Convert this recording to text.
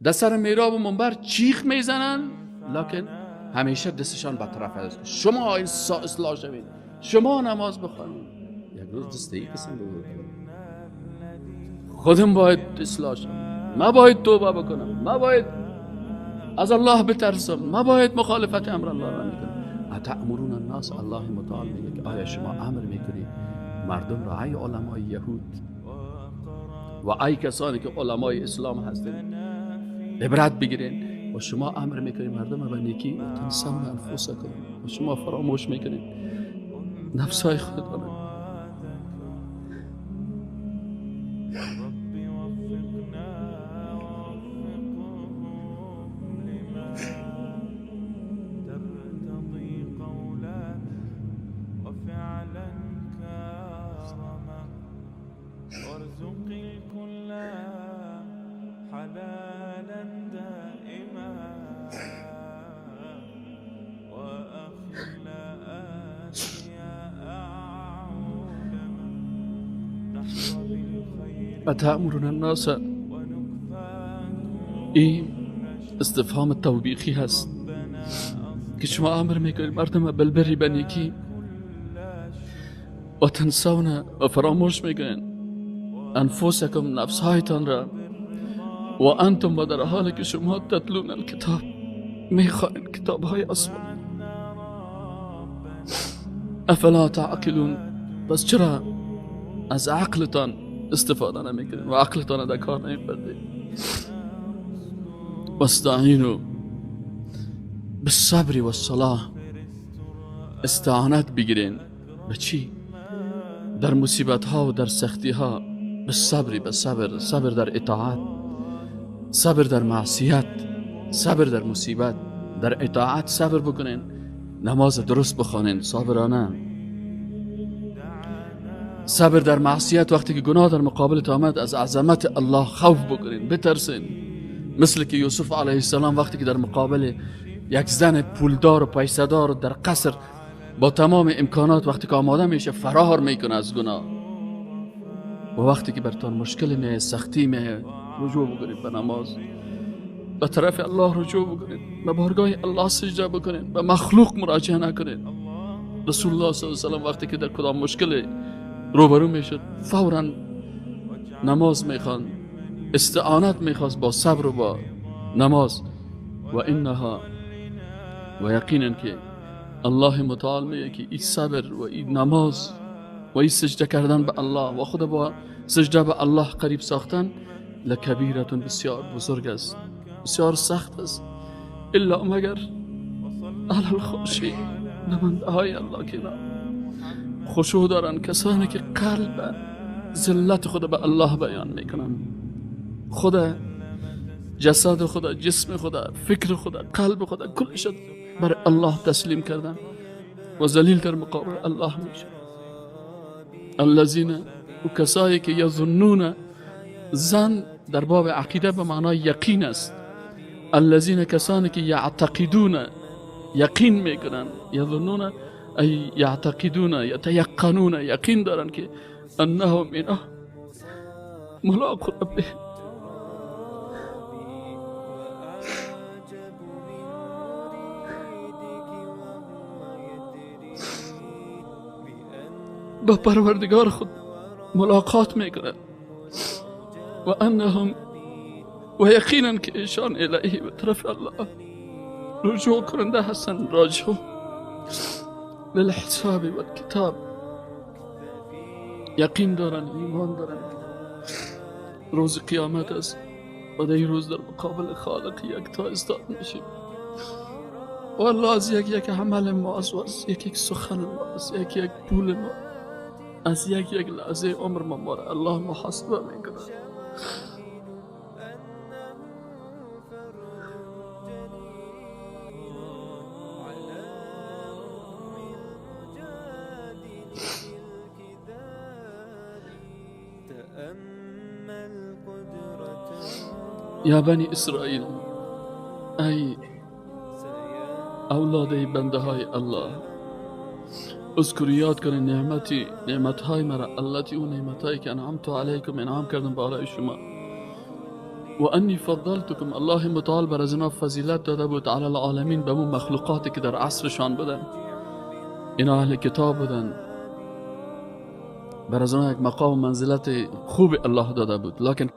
در سر میراب و منبر چیخ میزنن، لکن همیشه دستشان به طرف است. شما اصلاح شوید، شما نماز بخوانید. یک روز دست ای قسم بگو خودم باید اصلاح شم، ما باید توبه بکنم، ما باید از الله بترسم، ما باید مخالفت امر الله را میکنم. اتأمرون الناس، الله متعال میگه که آیا شما امر میکنید مردم را، ای علمای یهود و ای کسانی که علمای اسلام هستید عبرت بگیرین، و شما امر میکنید مردم را به نیکی و تنسون انفسکم، و شما فراموش میکنید نفسهای خودتان. اتأمرون الناس، این استفهام توبیخی هست که شما امر میکنید مردم بالبر به نیکی و تنسون و فراموش میکنید انفسکم نفسهایتان را، و انتم و در حالی که شما تتلون الکتاب میخوانید کتاب های آسمان. افلا تعقلون، پس چرا از عقلتان استفاده نمیکنید و عقلتان در کار نمیبردید؟ واستعینوا بالصبر والصلاة، استعانت بگیرین به چی؟ در مصیبت ها و در سختی ها. بالصبر، به صبر، صبر در اطاعت، صبر در معصیت، صبر در مصیبت. در اطاعت صبر بکنین، نماز درست بخوانین صابرانه. صبر در معصیت، وقتی که گناه در مقابل آمد از عظمت الله خوف بکنین، بترسین. مثل که یوسف علیه السلام وقتی که در مقابل یک زن پولدار و پیسه‌دار در قصر با تمام امکانات وقتی که آماده میشه فرار میکنه از گناه، و وقتی که برتان مشکل میه، سختی میه، رجوع بکنید به نماز، به طرف الله رجوع بکنید، به بارگاه الله سجده بکنید، به مخلوق مراجعه نکنید. رسول الله صلی الله علیه و سلم وقتی که در کدام مشکل روبرو میشد فوراً نماز میخوان، استعانت میخواست با صبر و با نماز. و انها، و یقینا که الله متعال میگه که این صبر و این نماز و این سجده کردن به الله و خود با سجده به الله قریب ساختن لکبیرتون، بسیار بزرگ است، بسیار سخت است. الا مگر علی الخاشعین، نمانده های الله که خشوع دارن، کسانی که قلب ذلت خود به الله بیان میکنن، خود جسد خود، جسم خود، فکر خود، قلب خود، کلش بر الله تسلیم کردن و ذلیل در مقابل الله میشه. الذین، و کسایی که یظنون، ظن در باب عقیده به معنای یقین است. الذین، کسانی که یعتقدون، یقین میکنن، یظنون ای یعتقدون، یتیقنون، یقین دارن که انهم اینا ملاق ربهم، با پروردگار خود ملاقات میکنن. و انهم، و یقینا که ایشان الیه، به طرف الله رجوع کننده هستن، راجعو للحساب و کتاب. یقین دارن، ایمان دارن روز قیامت است و در این روز در مقابل خالق یکتا ایستاد میشیم. و الله از یک عمل ما، از یک سخن ما، از یک پول ما، از یک لحظه عمر ما را الله محاسبه میکنه. یا بنی اسرائیل، ای اولاد بنده های الله، اذکر، یاد کنید نعمت های مرا، التي، اون نعمت هایی که انعمت علیکم، انعام کردم بالای شما. و انی فضلتکم، الله متعال بر از اینا فضیلت داده بود علی العالمین، به اون مخلوقاتی که در عصرشان بودن. اینا اهل کتاب بودن، بر از اینا یک مقام و منزلت خوب الله داده بود. لکن